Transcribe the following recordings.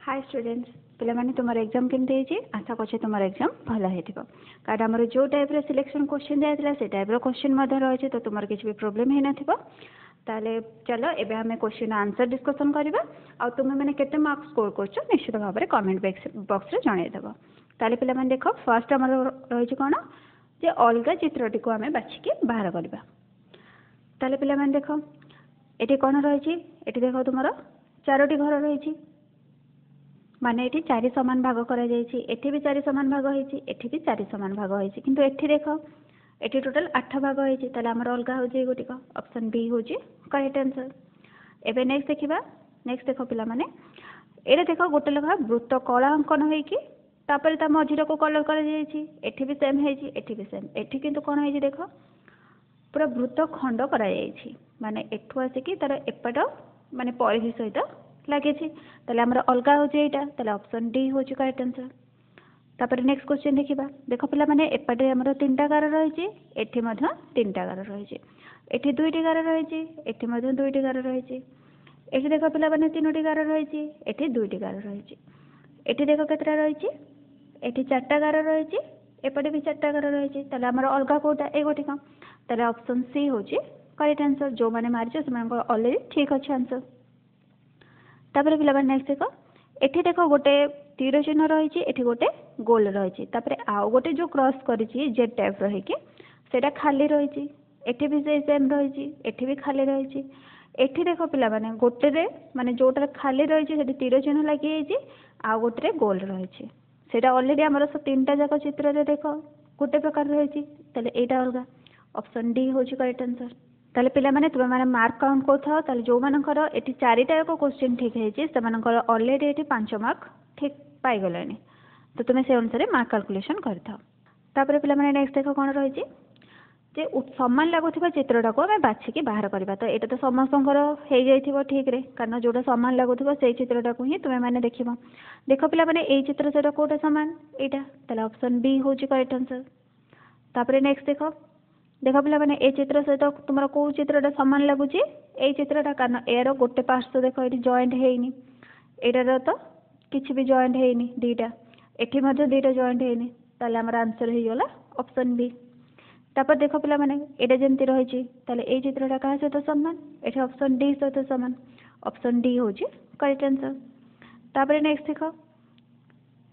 Hi students पे मैंने तुम एग्जाम केमती आशा कर तुम एग्जाम भल हो कारण आम जो टाइप सिलेक्शन क्वेश्चन जाता से टाइप क्वेश्चन रही तो तुम किसी भी प्रोब्लेम हो ताले चलो एबे हमें क्वेश्चन आंसर डिस्कसन करवा आ तुम मैंने केते मार्क्स स्कोर कर निश्चित भाव में कमेंट बॉक्स रे जनईदेव ताले पिला माने देख फर्स्ट आम रही कौन जे अलग चित्रटी को आम बाछिकी बाहर करवा ताले पिला माने देख ये कौन रही देख तुम चारोटी घर रही माने ये चारि समान भाग कर भी चारि समान भाग होती भी चारि समान भाग होती किंतु एठी देख ये टोटाल 8 भाग होती आमर अलग हो गोटिक ऑप्शन बी हूँ करेक्ट आंसर। एबे नेक्स्ट देखा नेक्स्ट देख पिला माने ये देख गोटे लेखा वृत्त कला अंकन होपर मझीर को कलर कर भी सेम होती भी सेम एठी किंतु कौन है देख पूरा वृत्त खंड कर माने एठू आसिकी तार एपट माने परिधि सहित लगे अलग हो ऑप्शन डी हूँ करेक्ट आंसर। तापर नेक्स्ट क्वेश्चन देखा देख पिला माने एपटे आमर 3टा गार रही एठी 3टा गार रही एठी 2टी गार रही एठी 2टी गार रही एठी देख पिला माने 3टी गार रही एठी 2टी गार रही एठी देख केतटा रही एठी 4टा गार रही एपटे भी 4टा गार रही आमर अलग कोटा ए गोटिक ऑप्शन सी हूँ करेक्ट आंसर जो मैंने मारिच से अलरेडी ठीक अच्छे आंसर। तापर पिला नेक्स्ट देख एठी देख गोटे तीर चिन्ह रही एठी गोटे गोल रही आउ गोटे जो क्रॉस कर जेड टाइप रहीटा खाली रही एठी भी से सेम रही एठी भी खाली रही एठी देख पिला माने गोटे माने जोटा खाली रही तीर चिन्ह लगी आउ गोटे गोल रही सेटा ऑलरेडी आमर 3टा जाक चित्र रे देख गोटे प्रकार रही यहाँ अलग ऑप्शन डी हूँ करेक्ट आंसर। ताले पिला माने तुम माने मार्क काउंट करथाओ ताले जो मानकर एटी 4टा जाक क्वेश्चन ठीक है ऑलरेडी एटी 5 मार्क ठीक पाई गलानी तो तुम्हें से अनुसार मार्क कैलकुलेशन करथाओ। तापर पिला माने नेक्स्ट देख कौन रही जे समान लगुवा चित्रटा को आम बाछिकी बाहर करवा तो यहाँ तो समस्त हो ठीक रे कारण जोटा सामान लगुवा से चित्रटा को ही तुम्हें मैंने देख पिला माने यही चित्र सहित कौटा सामान यहाँ ऑप्शन बी हूँ करेक्ट आंसर। तापर नेक्स्ट देख पिला माने ए चित्र सहित तुम कौ चित्रटा सामान लगुच यही चित्रटा कारण यार गोटे पार्ट तो देख ये जॉइंट होनी यार तो किसी भी जॉइंट होनी दीटा एटी 2टा जॉइंट होनी आमर आंसर हो गला ऑप्शन बी। तापर देख पिला माने एटा जमती रही ए चित्रटा क्या सहित सामान ये ऑप्शन डी सहित सामान ऑप्शन डी हूँ करेक्ट आंसर। तापर नेक्स्ट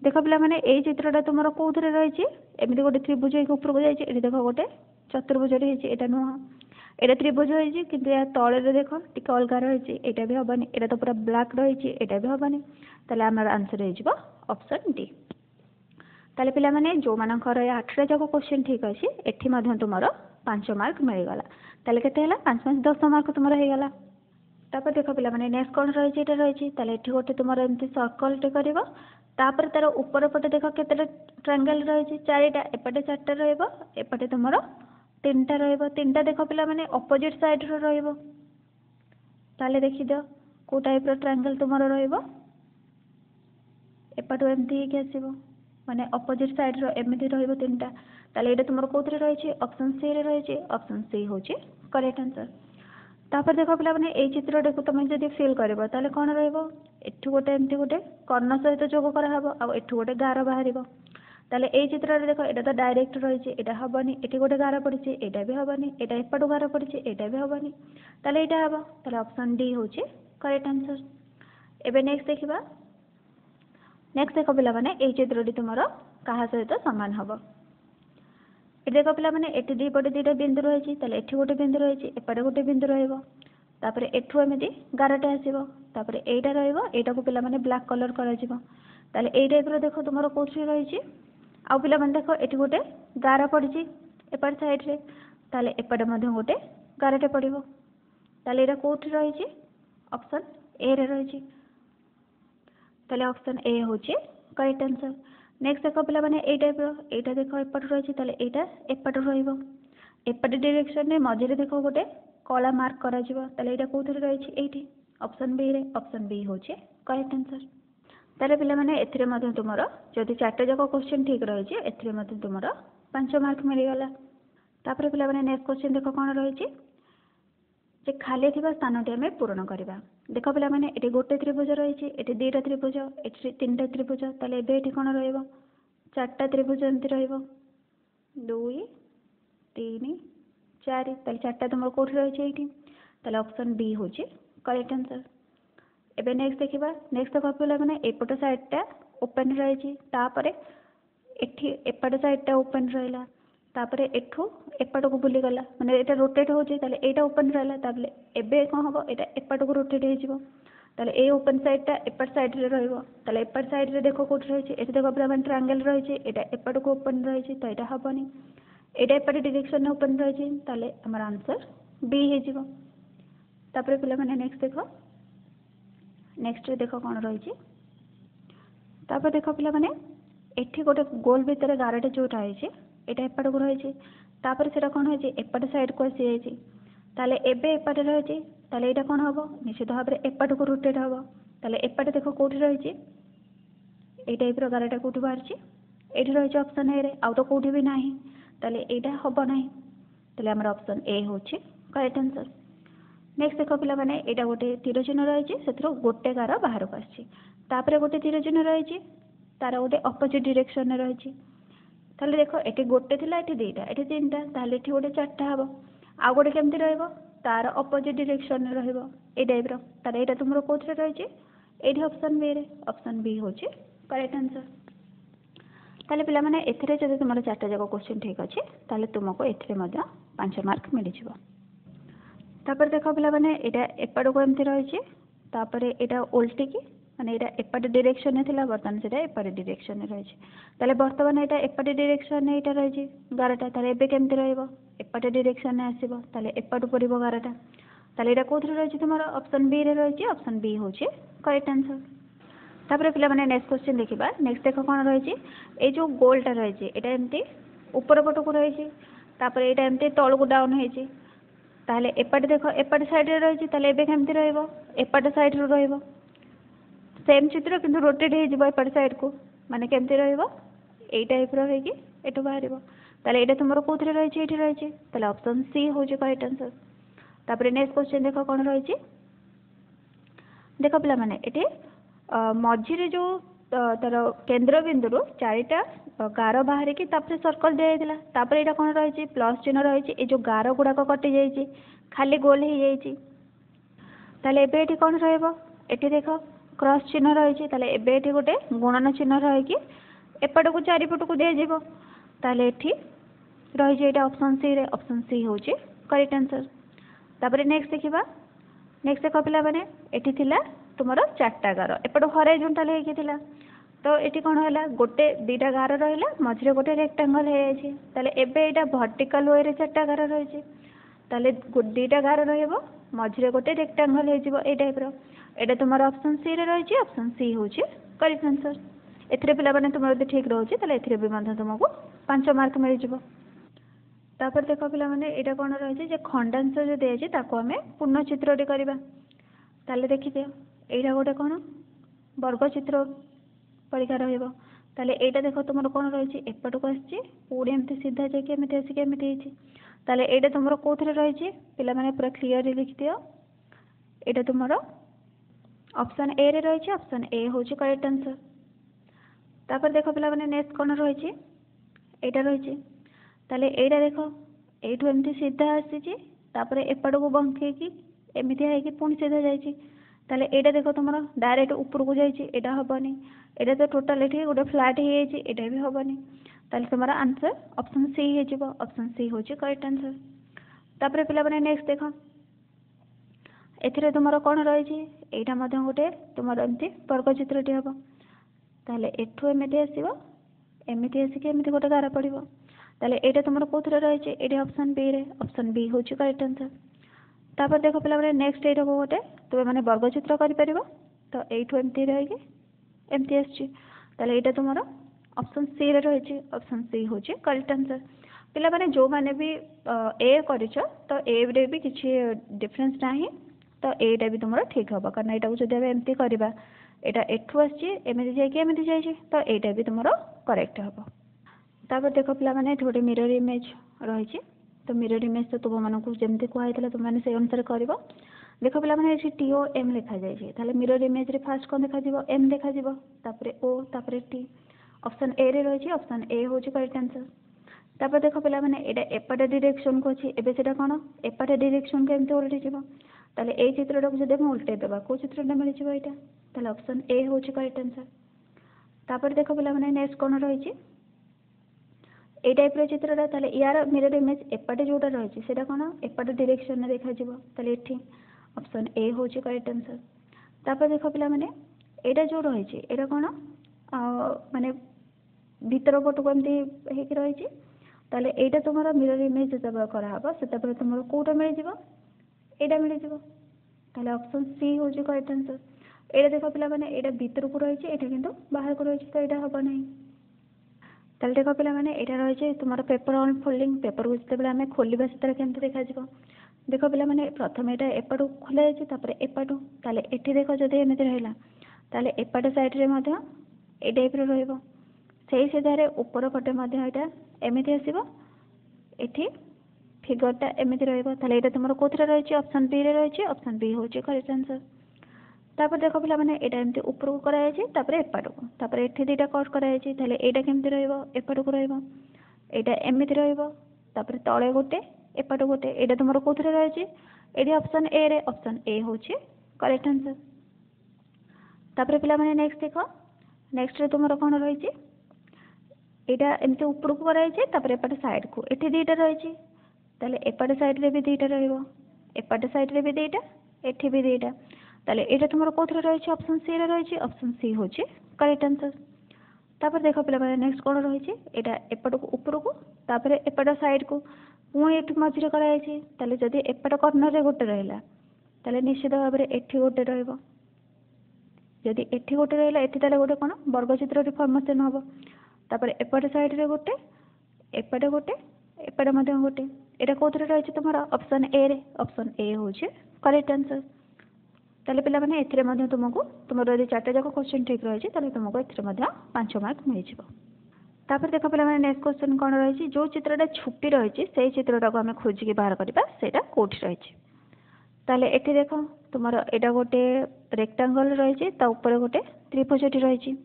देख पिला माने ए चित्रटा तुम कौन रही एमती गोटे त्रिभुज ऊपर को जाइए देख गोटे चतुर्भुज यहाँ नुह यहाँ त्रिभुज होती कि तले देख टी अलग रही यहाँ भी हेनी यहाँ तो पूरा ब्लैक रही यहाँ भी हेनी आमर आंसर हो ऑप्शन डी। ताले पिला माने जो मानकर 8टा जाक क्वेश्चन ठीक अच्छे एठी तुम 5 मार्क मिलगला ताले केते हला 5 5 10 मार्क तुम होगला। तापर देख पिला माने नेक्स्ट कौन रही गोटे तुम एमती सर्कल टे कर तापर तार ऊपर पटे देख केते ट्रायंगल रही 4टा एपटे 4टा रपटे तुम 3टा रा देख पिला माने अपोजिट साइड रो ताले देखी दियो को टाइप ट्रायंगल तुम एपटू एमती आसो माने अपोजिट साइड रो एमती रहिबो 3टा ताले एटा तुमर कोथरे रही ऑप्शन सी रे रही ऑप्शन सी हूँ करेक्ट आंसर। तापर देख पिला माने ए चित्रटा को तुम जब फिल करबो ताले कौन रहिबो एठू गोटे एमती गोटे कर्ण सहित जोग कराहबो आ एठू गोटे गार बाहरिबो ताले ए चित्र देख एटा तो डायरेक्ट रही एटा हेनी एटी गोटे गार पड़ी एटा भी हेनी एटा एपटू गार पड़ी एटा भी हेनी ताले एटा हेबो ताले ऑप्शन डी हूँ करेक्ट आंसर। एबे नेक्स्ट देखिबा नेक्स्ट देख पिला माने ए चित्रटी तुम क्या सहित सामान हम ये देख पिला माने एटी 2 पटे 2टा बिंदु रही एठी गोटे बिंदु रही एपटे गोटे बिंदु रही एठू एमती गारटे आसो यहाँ रहा को पिला माने ब्लैक कलर कर टाइप देख तुम कौन रही आउ पिला माने देख एठी गोटे गार पड़ी एपट साइड रे ताले एपटे गोटे गारटे पड़ो ताले कौट रही ऑप्शन ए रे रही ताले ऑप्शन ए हूँ करेक्ट आंसर। नेक्स्ट देख पिला माने ए टाइप यहाँ देख एपट रही यहाँ एपट रपटे डायरेक्शन में मझे देख गोटे कला मार्क कर कौन रही ये ऑप्शन बी हूँ करेक्ट आंसर। ताले पिला माने एथिरे मध्य तुमर जदि 4टा जाक क्वेश्चन ठीक रही एथिरे मध्य तुमर 5 मार्क मिलगला। तापर पिला माने नेक्स्ट क्वेश्चन देख कौन रही से खाली थिबा स्थानटी आम पूरण करवा। देख पे मैंने ये गोटे त्रिभुज रही है, ये दुईटा त्रिभुज, ये तीनटा त्रिभुज, ताले ये कौन रटा त्रिभुज एमती रुई तीन चार, चार्टा तुम कौट रही है, ऑप्शन बी हूँ करेक्ट आंसर। एबे नेक्स्ट देखा, नेक्स्ट देख पे मैंने एपट साइडटा ओपन रही, एपट साइडटा ओपन रहा, तापर एठू एपट को बुलीगला माने ये रोटेट हो यहाँ ओपन रहा, एबे कौन हम ये एपट को रोटेट हो ए ओपन साइडटा एपट साइड रे रही, एपट साइड रे देख कौट रही है, देख पूरा मैंने ट्रायंगल रही है, एपट को ओपन रही तो यहाँ हेनी, यहाँ एपट डायरेक्शन में ओपन रही आमर आंसर बी हो। तापर पे मैंने नेक्स्ट देख, नेक्स्ट देख कौन रही, तापर देख पे मैंने एठी गोटे गोल भितर गारटे जो रही है यहाँ एपट को रही, से कौन हो एपट साइड को आसी जाइए, ताले एबे एपटे रही, यहाँ कौन हम निश्चित भाव में एपट को रोटेट हम, ताले एपटे देख कौट रही ये टाइप गारटा कौटी बाहर ये रही ऑप्शन ए रे, आउ तो कौटी भी ना, ताले यहाँ हम ना, ताले आमर ऑप्शन ए हूँ करेक्ट आंसर। नेक्स्ट देख पे मैंने यहाँ गोटे तीर चिन्ह रही है, से गोटे गार बाहर को आसपर गोटे तीर चिन्ह रही, तार गोटे अपोजिट डायरेक्शन रही, ताले देख ये गोटे थी, ये दुईटा, ये तीन टा, ये गोटे चार्टा हम, आउ गोटे केमती तार अपोजिट डायरेक्शन रही टाइप तार यहाँ तुम कौन रही ये ऑप्शन बी रे, ऑप्शन बी हूँ करेक्ट आंसर। ताले पिला माने एथिरे जदि तुमर चारटा जाक क्वेश्चन ठीक अच्छे ताले तुमको एथिरे मध्य 5 मार्क मिल जिवो। तापर देख पिला माने एटा एपट को एमती रही, तापर एटा उल्टी की माने एटा एपट डायरेक्शन में थिला, बर्तमान सेटा एपट डायरेक्शन में रही, ताले बर्तमान एटा एपट डायरेक्शन में एटा रही गारटा, ताले एबे केमती रहइबो एपट डायरेक्शन में आसीबो, ताले एपट पड़िबो गारटा, ताले एटा कोथरे रही तुमर ऑप्शन बी रे रही, ऑप्शन बी होची करेक्ट आंसर। तापर पिला माने नेक्स्ट क्वेश्चन देखिबा, नेक्स्ट देख कोन रही ए जो गोलटा रही एटा एमती ऊपर पट को रही, तापर एटा एमती तळ को डाउन होईची, ताले एपट देख एपट साइड रे रही, ताले एबे केमती रहइबो एपट साइड रो रहइबो, सेम चित्र किंतु रोटेट हो जिवो एपट साइड को, माने केमती रहइबो ए टाइप रो हेकी एटो बाहरिबो, ताले एटा तुमरो कोथरे रही एठी रही, ताले ऑप्शन सी होची करेक्ट आंसर। तापर नेक्स्ट क्वेश्चन देख कोन रही, देख पिला माने एठी मझिरे जो तार केंद्र बिंदु चारिटा गार बाहर की सर्कल दिया, तापर यहाँ कौन रही प्लस चिन्ह रही, ये जो गार गुड़ाक कटि जाइए खाली गोल हो जाइए, ताले एबे एठी कौन रहइबो एठी देख क्रॉस चिन्ह रही, ताले एबे एठी गोटे गुणन चिन्ह रही एपट को चारिपट को दिया जिवो, ताले एठी रही एटा ऑप्शन सी रे, ऑप्शन सी होची करेक्ट आंसर। तापर नेक्स्ट देखिबा, नेक्स्ट देख पिला माने एठी थिला तुमर चारटा गार एपट हॉरिजॉन्टल हेकी थिला, तो ये कौन है गोटे दुईटा गार रहा मझे गोटे रेक्टांगल हो, ताले एबे एटा वर्टिकल वे रे चारटा गार रही, ताले दुईटा गार रहिबो मझे गोटे रेक्टांगल हो टाइप एटा तुम ऑप्शन सी रे रही, ऑप्शन सी हूँ करेक्ट आंसर। एथिरे पिला माने तुम यदि ठीक रोचे ताले एथिरे भी मध्य तुमको 5 मार्क मिल जिवो। तापर देख पिला माने एटा कौन रही जे खंडांश जो दिया ताको आमे पूर्ण चित्रटी करबा, ताले देखि दियो एटा गोटे कौन वर्ग चित्र परीक्षा रहिबो, ताले एटा देखो तुमर कौन रही एपट को आसी पूरी एमती सीधा जाके एमती आसिक एमती होइछि, ताले एटा तुमर कोथरे रही पिला माने पूरा क्लियरली लिखि दियो एटा तुमर ऑप्शन ए रे रही, ऑप्शन ए होची करेक्ट आंसर। तापर देखो पिला माने नेक्स्ट कौन रही एटा रही, ताले एटा देखो एठू एमती सीधा आसी, तापर एपट को बंकेकी एमती है पुणी सीधा जाइए, ताले एटा देखो तुम डायरेक्ट ऊपर को जाइए एटा हेनी, एटा तो टोटाल ये गोटे फ्लैट हो भी हेनी, ताले तुम आंसर ऑप्शन सी हो, ऑप्शन सी हूँ करेक्ट आंसर। तापर पिला माने नेक्स्ट देख एथिरे तुम कौन रही यहाँ गोटे तुम एमती वर्ग चित्रटी हम, ताले एठू एमती आसो एमती आसिक एमती गोटे गार पड़ो, ताले एटा तुम कौन रही ये ऑप्शन बी रे, ऑप्शन बी हूँ करेक्ट आंसर। तापर देख पिला माने नेक्स्ट ये गोटे तुम मैंने वर्ग चित्र कर तो यू एमती रही एमती आसले यहाँ तुम ऑप्शन सी रे रही, ऑप्शन सी हूँ करेक्ट आंसर। पिला माने जो माने भी ए कर तो ए रे भी किसी डिफरेंस ना, तो एटा भी तुम ठीक हम कारण यहाँ जब एमती करवा यहाँ एठू आमती जाइए तो यहाँ भी तुम करेक्ट हम। तापर देख पिला माने गोटे मिरर इमेज रही, तो मिरर इमेज तो तुमको जमती कहला तुमने से अनुसार कर देख पे टी ओ एम लिखा जाए मिरर इमेज रे फास्ट कौन देखा एम देखा तापर ओ तापर टी ऑप्शन ए रे रही ऑप्शन ए हूँ करेक्ट आंसर तापर देख पे यहाँ एपटे डायरेक्शन को अच्छी एवं से कौन एपटे डायरेक्शन को एमती उल्टी जाव ताले ए चित्रटा को जब उल्टे देवा कौ चित्रटा मिल जाए ऑप्शन ए हूँ करेक्ट आंसर तापर देख पे नेक्स्ट कौन रही ए टाइप चित्रटा यार मिरर इमेज एपटे जोटा रही है कौन एपटे डायरेक्शन में देखा ये ऑप्शन ए हूँ करेक्ट आंसर तापर देख पे यहाँ जो रही है कौन माने भीतर पटक एमती रही है तुम मिरर इमेज जो कराब से तुम कौटा मिल जाए मिल जाए ऑप्शन सी हूँ करेक्ट आंसर ये देख पे यहाँ भीतर को रही है कि बाहर को रही तो यहाँ हम ना ताल देख पे यहाँ रही तुम पेपर अनफोल्डिंग पेपर को जिते आम खोलिया से केमती देखा देख पे प्रथम यहाँ एपटू खोल जाए एपटू ताले एटी देख जब एमती रहा ताले एपट साइड्रे ए टाइप रही सीधार ऊपर पटे यहाँ एमती आसो ये फिगरटा एमती रहा तुम कौन रही ऑप्शन बी रे रही ऑप्शन बी हूँ करेक्ट आंसर तापर देख पे यहाँ एमती ऊपर को करापर एपट को ये दुटा कट कराई यहाँ केमती रपट को रहा एमती रही तले गोटे एपट गोटे यहाँ तुम कौन रही ये ऑप्शन ए रे ऑप्शन ए हूँ करेक्ट आंसर तापर पे नेक्स्ट देख नेक्स्ट तुम कौन रही यहाँ एमती ऊपर को कराई एपट साइड को ये दुटा रही एपट साइड रे भी दुटा रपट साइड रे भी दुटा एटी भी दुटा ये तुम कौन रही ऑप्शन सी रे रही ऑप्शन सी हूँ करेक्ट आंसर तापर देख पे नेक्स्ट कौन रही यहाँ एपट को ऊपर को तापर एपट साइड को पुणी ये मझे कराई जदि एपट कर्णर रे गोटे रहा निश्चित भाव में एटी गोटे रदि एटी गोटे रहा ये गोटे कौन वर्गचित्र फॉर्मेशन हम तापर एपट साइड रे गोटे एपट गोटे एपट गोटे यहाँ कौन रही तुम ऑप्शन ए रे ऑप्शन ए हूँ करेक्ट आंसर ताले पिला माने एथिरे मध्य तुमको तुम यदि चार्टा जाक क्वेश्चन ठीक रही है तुमको एथिरे मध्य 5 मार्क मिल जाए तापर देख पे नेक्स्ट क्वेश्चन कौन रही जो चित्रटा छुपी रही से चित्रटा को आम खोजिकी बाहर करवा से कौटी रही ये देख तुम यहाँ गोटे रेक्टांगल रही गोटे त्रिभुजटी रही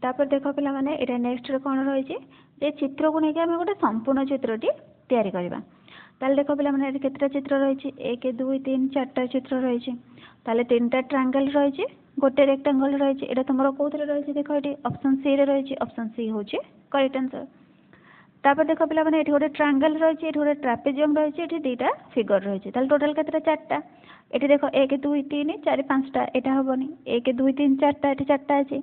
तापर देख पे यहाँ नेक्स्ट कौन रही चित्र को लेकिन आम गोटे संपूर्ण चित्रटी तैयारी करवा ताले देख पे केतटा चित्र रही 1 2 3 4टा चित्र रही तीनटा ट्रायंगल रही गोटे रेक्टांगल रही है तुम कौन रही देख ये ऑप्शन सी रे रही ऑप्शन सी हूँ करेक्ट आंसर तापर देख पे ये गोटे ट्रायंगल रही गोटे ट्रापेजियम रही दुटा फिगर रही टोटाल केतटा 4टा ये देख 1 2 3 4 5टा यहाँ हेनी 1 2 3 4टा ये 4टा अच्छी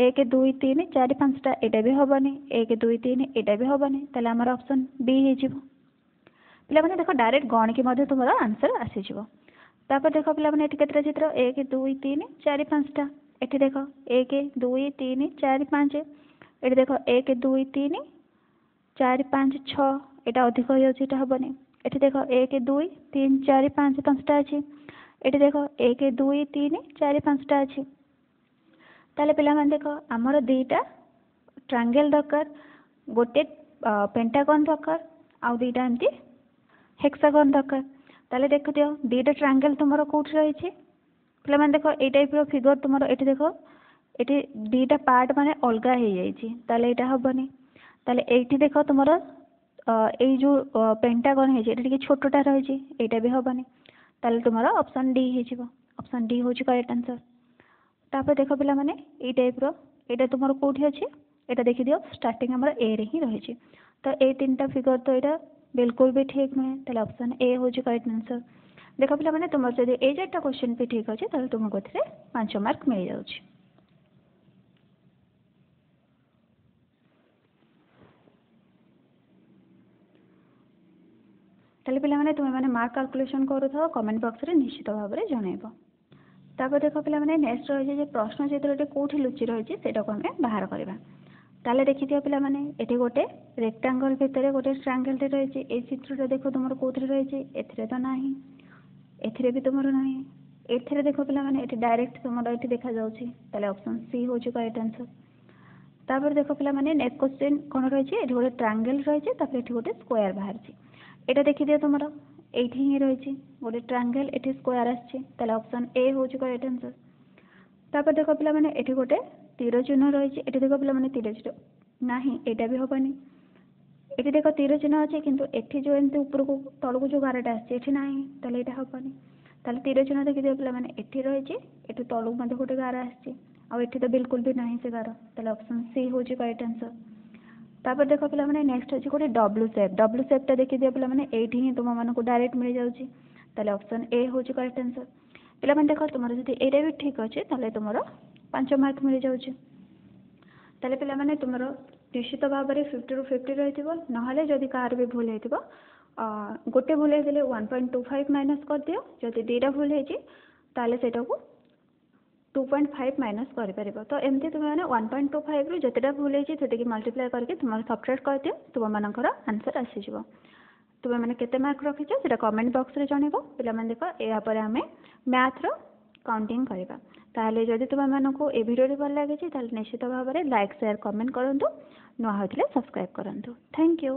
1 2 3 4 5टा यहाँ भी हेनी 1 2 3 यहाँ भी हेनी आमर ऑप्शन बी हो पे देख डायरेक्ट गणिकी तुम आंसर आसीज तापर देख पे केतटा चित्र 1 2 3 4 5टा ये देख 1 2 3 4 5 ये देख 1 2 3 4 5 6 यहाँ अधिक हो हेनी ये देख 1 2 3 4 5 5टा अच्छी ये देख 1 2 3 4 5टा अच्छी ताले पे देख आमर दुईटा ट्रायंगल दरकार गोटे पेंटागन दरकार आउ दुईटा एमती हेक्सागन दरकार ताले देख दियो दुईटा ट्रायंगल तुम कौट रही पे देख ये टाइप फिगर तुम ये देख ये दुईटा पार्ट माने अलग हो जाए हेनी ये देख तुम ये जो पेंटागन है छोटा रही यहाँ भी हेनी तुम ऑप्शन डी हो ऑप्शन डी हूँ करेक्ट आंसर तापर देख पे ये टाइप यहाँ तुम कौटी अच्छे यहाँ देखी दियो स्टार्टिंग आम ए रे ही रही तो ये 3टा फिगर तो यहाँ बिल्कुल भी ठीक नुहे ऑप्शन ए हूँ करेक्ट आंसर देख पे तुम जब ये 4टा क्वेश्चन भी ठीक अच्छे तुमको 5 मार्क मिल जाऊँगी पे तुम्हें मार्क कैलकुलेशन करूँ कमेंट बॉक्स रे निश्चित भाव में जनइब तापर देख पे नेक्स्ट रही प्रश्न चित्रटी कौटी लुचि रही है को आम बाहर करवा ताले देखी दियो पिला माने एठी गोटे रेक्टांगल भितर गोटे ट्रायंगल रही ए चित्रटा देख तुम कौन रही एथिरे तो नाही एथिरे भी तुम नाही एथिरे देख पिला माने एठी डायरेक्ट तुम ये देखा जाउछि ताले ऑप्शन सी हो करेक्ट आंसर तापर देख पिला माने नेक्स्ट क्वेश्चन कौन रही एठी गोटे ट्रायंगल रही तापर एठी गोटे स्क्वायर बाहर এটা ଦେଖିଦିଅ ତୁମର ଏଇଠି ହିଁ ରହିଛି ଗୋଟେ ଟ୍ରାଙ୍ଗେଲ୍, ଏଠି ସ୍କୋୟାର ଆସିଛି, ତାହେଲେ ଅପସନ୍ ଏ ହେଉଛି କରେକ୍ଟ ଆନ୍ସର। ତାପରେ ଦେଖ ପିଲାମାନେ ଏଠି ଗୋଟେ ତୀର ଚିହ୍ନ ରହିଛି, ଏଠି ଦେଖ ପିଲାମାନେ ତୀର ଚିହ୍ନ ନାହିଁ, ଏଇଟା ବି ହେବନି। ଏଠି ଦେଖ ତୀର ଚିହ୍ନ ଅଛି କିନ୍ତୁ ଏଠି ଯେଉଁ ଏମିତି ଉପରକୁ ତଳକୁ ଯେଉଁ ଗାରଟା ଆସିଛି ଏଠି ନାହିଁ, ତାହେଲେ ଏଇଟା ହେବନି। ତାହେଲେ ତୀର ଚିହ୍ନ ଦେଖିଦିଅ ପିଲାମାନେ ଏଠି ରହିଛି, ଏଠୁ ତଳକୁ ମଧ୍ୟ ଗୋଟେ ଗାର ଆସିଛି, ଆଉ ଏଠି ତ ବିଲକୁଲ ବି ନାହିଁ ସେ ଗାର, ତାହେଲେ ଅପସନ୍ ସି ହେଉଛି କରେକ୍ଟ ଆନ୍ସର। ତାପରେ ଦେଖ ପିଲାମାନେ ନେକ୍ସଟ ଅଛି ଗୋଟେ ଡବ୍ଲୁ ସେପ୍ଟା ଦେଖିଦିଅ ପିଲାମାନେ ଏଇଠି ହିଁ ତୁମମାନଙ୍କୁ ଡାଇରେକ୍ଟ ମିଳିଯାଉଛି, ତାହେଲେ ଅପସନ୍ ଏ ହେଉଛି କରେକ୍ଟ ଆନ୍ସର। ପିଲାମାନେ ଦେଖ ତୁମର ଯଦି ଏଇଟା ବି ଠିକ୍ ଅଛି ତାହେଲେ ତୁମର 5 ମାର୍କ ମିଳିଯାଉଛି। ତାହେଲେ ପିଲାମାନେ ତୁମର ନିଶ୍ଚିତ ଭାବରେ 50ରୁ 50 ରହିଥିବ, ନହେଲେ ଯଦି କାହାର ବି ଭୁଲ ହେଇଥିବ ଗୋଟେ ଭୁଲ ହେଇଥିଲେ 1.25 ମାଇନସ୍ କରିଦିଅ, ଯଦି ଦୁଇଟା ଭୁଲ ହେଇଛି ତାହେଲେ ସେଇଟାକୁ 2.5 ମାଇନସ୍ କରିପାରିବ। ତ ଏମିତି ତୁମେମାନେ 1.25ରୁ ଯେତେଟା ଭୁଲ ହେଇଛି ସେତିକି ମଲ୍ଟିପ୍ଲାଏ କରିକି ତୁମର ସବଟ୍ରାକ୍ଟ କରିଦିଅ, ତୁମମାନଙ୍କର ଆନ୍ସର ଆସିଯିବ। ତୁମେମାନେ କେତେ ମାର୍କ ରଖିଛ ସେଇଟା କମେଣ୍ଟ ବକ୍ସରେ ଜଣାଇବ। ପିଲାମାନେ ଦେଖ ଏହାପରେ ଆମେ ମ୍ୟାଥର କାଉଣ୍ଟିଂ କରିବା। ତାହେଲେ ଯଦି ତୁମମାନଙ୍କୁ ଏ ଭିଡ଼ିଓଟି ଭଲ ଲାଗିଛି ତାହେଲେ ନିଶ୍ଚିତ ଭାବରେ ଲାଇକ୍ ସେୟାର କମେଣ୍ଟ କରନ୍ତୁ, ନୂଆ ହୋଇଥିଲେ ସବସ୍କ୍ରାଇବ୍ କରନ୍ତୁ। Thank you.